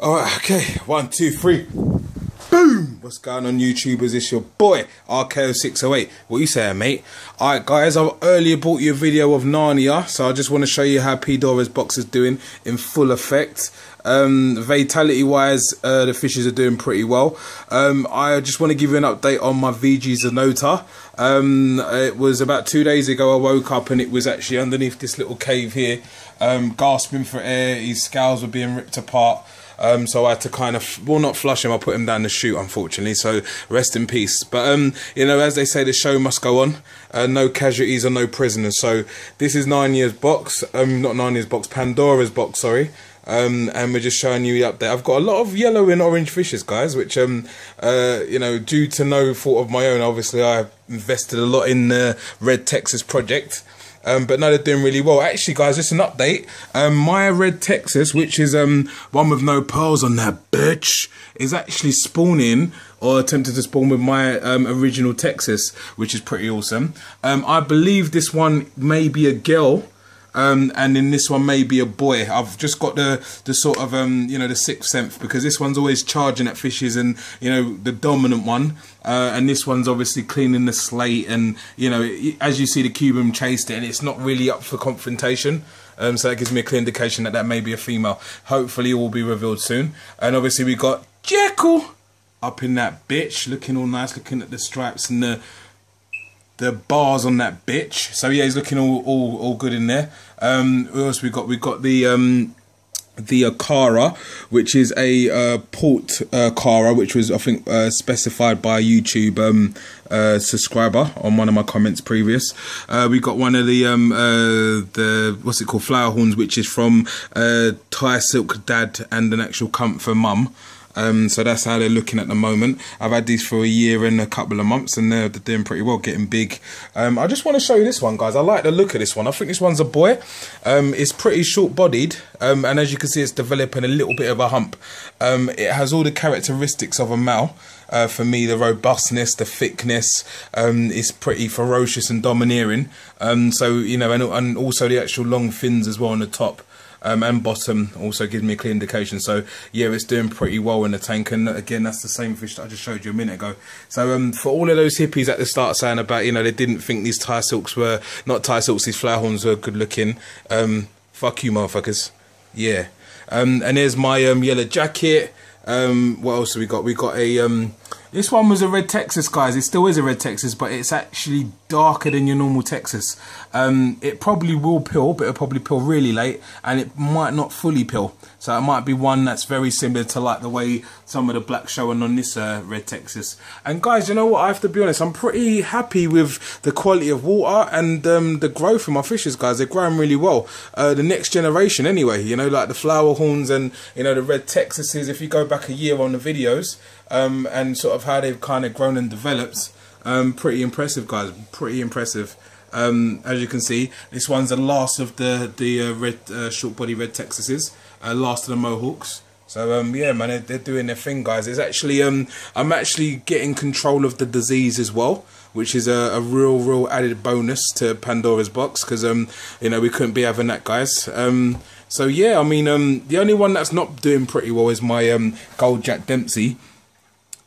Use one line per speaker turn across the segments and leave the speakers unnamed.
Alright, okay, 1, 2, 3. Boom! What's going on, YouTubers? It's your boy, RKO608. What you saying, mate? Alright, guys, I've earlier brought you a video of Narnia, so I just want to show you how Pandora's box is doing in full effect. Vitality-wise, the fishes are doing pretty well. I just want to give you an update on my VG Zenota. It was about 2 days ago I woke up and it was actually underneath this little cave here, gasping for air. His scales were being ripped apart. So I had to kind of, well, not flush him, I put him down the chute, unfortunately, so rest in peace. But, you know, as they say, the show must go on. No casualties or no prisoners. So this is Narnia's box, not Narnia's box, Pandora's box, sorry. And we're just showing you the update. I've got a lot of yellow and orange fishes, guys, which, you know, due to no fault of my own, obviously I invested a lot in the Red Texas project. But no, they're doing really well. Actually, guys, just an update. My Red Texas, which is one with no pearls on that bitch, is actually spawning, or attempted to spawn with my original Texas, which is pretty awesome. I believe this one may be a girl. And in this one may be a boy. I've just got the sort of you know, the sixth sense, because this one's always charging at fishes, and you know, the dominant one, and this one's obviously cleaning the slate, and you know, as you see, the Cuban chased it and it's not really up for confrontation. So that gives me a clear indication that that may be a female. Hopefully it will be revealed soon. And obviously we got Jekyll up in that bitch, looking all nice, looking at the stripes and the bars on that bitch. So yeah, he's looking all good in there. What else we got? We got the Akara, which is a port Akara, which was, I think, specified by a YouTube subscriber on one of my comments previous. We got one of the what's it called, flower horns, which is from Thai Silk Dad and an actual comfort mum. So that's how they're looking at the moment. I've had these for a year and a couple of months, and they're doing pretty well, getting big. I just want to show you this one, guys. I like the look of this one. I think this one's a boy. It's pretty short-bodied, and as you can see, it's developing a little bit of a hump. It has all the characteristics of a male. For me, the robustness, the thickness, is pretty ferocious and domineering. So, you know, and also the actual long fins as well on the top. And bottom also gives me a clear indication. So yeah, it's doing pretty well in the tank, and again, that's the same fish that I just showed you a minute ago. So for all of those hippies at the start saying about, you know, they didn't think these Thai silks were, not Thai silks, these flower horns were good looking, fuck you motherfuckers. Yeah. And there's my yellow jacket. What else have we got? We got a this one was a Red Texas, guys. It still is a Red Texas, but it's actually darker than your normal Texas. It probably will pill, but it'll probably pill really late, and it might not fully pill. So it might be one that's very similar to like the way some of the black showing on this Red Texas. And guys, you know what? I have to be honest, I'm pretty happy with the quality of water and the growth of my fishes, guys. They're growing really well. The next generation anyway, you know, like the flower horns and, you know, the Red Texases, if you go back a year on the videos, and sort of how they've kind of grown and developed, pretty impressive, guys, pretty impressive. As you can see, this one's the last of the red short body Red Texases, last of the Mohawks. So yeah, man, they're doing their thing, guys. It's actually I'm actually getting control of the disease as well, which is a real added bonus to Pandora's box, because you know, we couldn't be having that, guys. So yeah, I mean, the only one that's not doing pretty well is my Gold Jack Dempsey,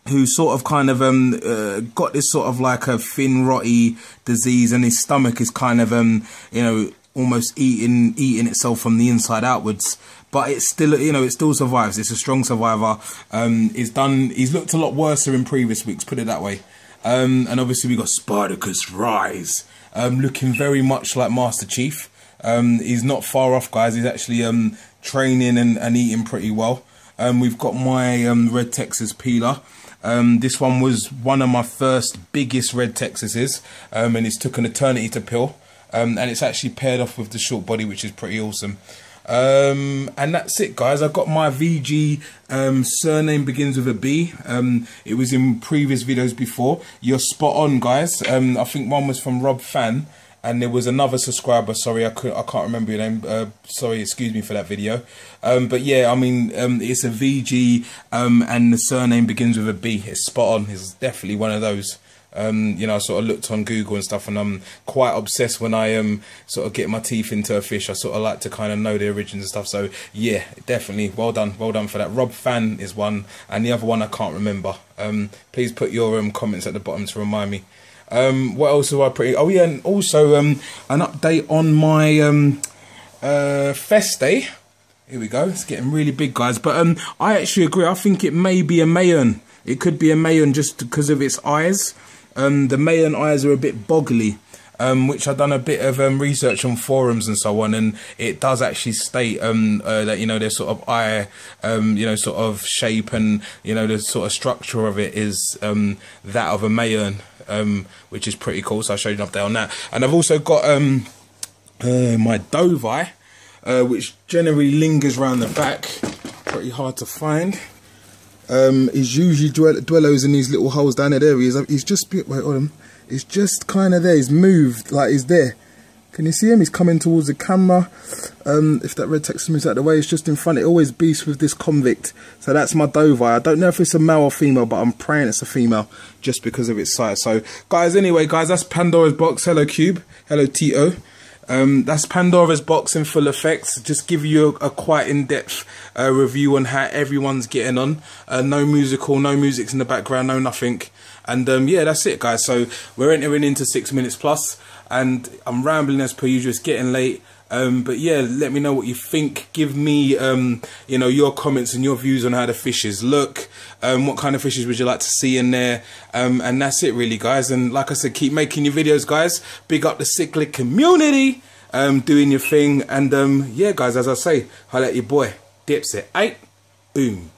who sort of kind of got this sort of like a thin rotty disease, and his stomach is kind of you know, almost eating itself from the inside outwards. But it's still, you know, it still survives. It's a strong survivor. He's looked a lot worse in previous weeks, put it that way. And obviously we got Spartacus Rise, looking very much like Master Chief. He's not far off, guys. He's actually training and eating pretty well. We've got my Red Texas peeler. This one was one of my first biggest Red Texases, and it's took an eternity to pill, and it's actually paired off with the short body, which is pretty awesome. And that's it, guys. I've got my VG surname begins with a B. It was in previous videos before. You're spot on, guys. I think one was from Rob Fan, and there was another subscriber, sorry, I can't remember your name, sorry, excuse me for that video. But yeah, I mean, it's a VG, and the surname begins with a B. It's spot on. It's definitely one of those. You know, I sort of looked on Google and stuff, and I'm quite obsessed when I sort of get my teeth into a fish. I sort of like to kind of know the origins and stuff. So yeah, definitely well done for that. Rob Fan is one, and the other one I can't remember. Please put your comments at the bottom to remind me. What else have I put? Oh yeah, and also an update on my Fest Day. Here we go. It's getting really big, guys. But I actually agree. I think it may be a Mayan. It could be a Mayan just because of its eyes. The Mayan eyes are a bit boggly, which I've done a bit of research on forums and so on, and it does actually state that, you know, their sort of eye, you know, sort of shape, and, you know, the sort of structure of it is that of a Mayan, which is pretty cool. So I showed you an update on that. And I've also got my dove eye, which generally lingers around the back, pretty hard to find. He's usually dwellos in these little holes down there. There he is. He's just, wait, hold on. He's just kind of there. He's moved, like he's there. Can you see him? He's coming towards the camera. If that red text moves out of the way, it's just in front. It always beats with this convict. So that's my dove eye. I don't know if it's a male or female, but I'm praying it's a female just because of its size. So guys, anyway, guys, that's Pandora's box. Hello Cube. Hello Tito. That's Pandora's box in full effect. Just give you a quite in-depth review on how everyone's getting on. No music's in the background, no nothing. And yeah, that's it, guys. So we're entering into 6 minutes plus, and I'm rambling as per usual. It's getting late. But yeah, let me know what you think. Give me, you know, your comments and your views on how the fishes look. What kind of fishes would you like to see in there? And that's it really, guys. And like I said, keep making your videos, guys. Big up the cichlid community, doing your thing. And yeah, guys, as I say, holla at your boy, Dipset. Boom.